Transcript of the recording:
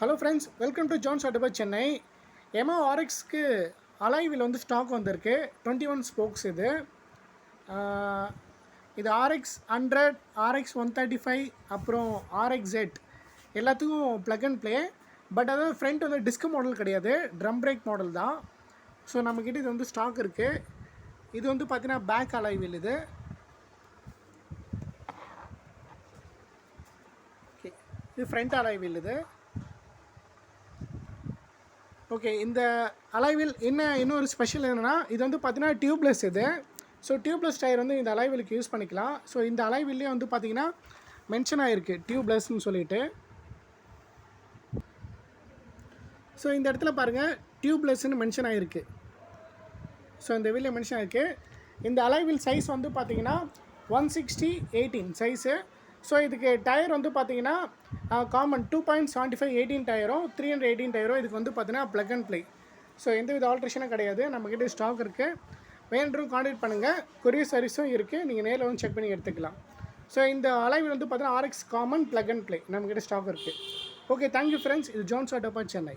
Hello friends, welcome to John's auto Chennai. எமோ ஆர்எக்ஸ்க்கு அலைவில் வந்து ஸ்டாக் வந்திருக்கு. 21 ஸ்போக்ஸ் இது. இது RX 100, RX 135, அப்புறம் RX Z எல்லாத்துக்கும் ப்ளக் அண்ட் ப்ளே. பட் அதாவது ஃப்ரண்ட் வந்து டிஸ்க் மாடல் கிடையாது, ட்ரம் பிரேக் மாடல் தான். ஸோ நம்மக்கிட்ட இது வந்து ஸ்டாக் இருக்குது. இது வந்து பார்த்தீங்கன்னா பேக் அலைவில் இது. ஓகே, இது ஃப்ரண்ட் அலைவில் இது. ஓகே, இந்த அலைவில் இன்னொரு ஸ்பெஷல் என்னென்னா, இது வந்து பார்த்தீங்கன்னா டியூப்லெஸ் இது. ஸோ டியூப்லெஸ் டயர் வந்து இந்த அலைவிலுக்கு யூஸ் பண்ணிக்கலாம். ஸோ இந்த அலைவில்லே வந்து பார்த்தீங்கன்னா மென்ஷன் ஆகிருக்கு டியூப்லெஸ்ன்னு சொல்லிட்டு. ஸோ இந்த இடத்துல பாருங்கள், டியூப்லெஸ்ன்னு மென்ஷன் ஆகிருக்கு. ஸோ இந்த வீலில் மென்ஷன் ஆகிருக்கு. இந்த அலைவில் சைஸ் வந்து பார்த்தீங்கன்னா 160/18 சைஸு. ஸோ இதுக்கு டயர் வந்து பார்த்தீங்கன்னா காமன் 2.75 18 டயரும் 318 டயரும். இதுக்கு வந்து பார்த்தீங்கன்னா ப்ளக் அண்ட் ப்ளே. ஸோ எந்த வித ஆல்ட்ரேஷனும் கிடையாது. நம்மக்கிட்ட ஸ்டாக் இருக்குது. வேணும் கான்டாக்ட் பண்ணுங்கள். கொரியர் சர்வீஸும் இருக்குது. நீங்கள் நேரில் வந்து செக் பண்ணி எடுத்துக்கலாம். ஸோ இந்த அலைவில் வந்து பார்த்தீங்கன்னா RX common plug and play நம்மக்கிட்ட ஸ்டாக் இருக்குது. Okay, thank you friends. இது ஜான்ஸ் ஆட்டோ சென்னை.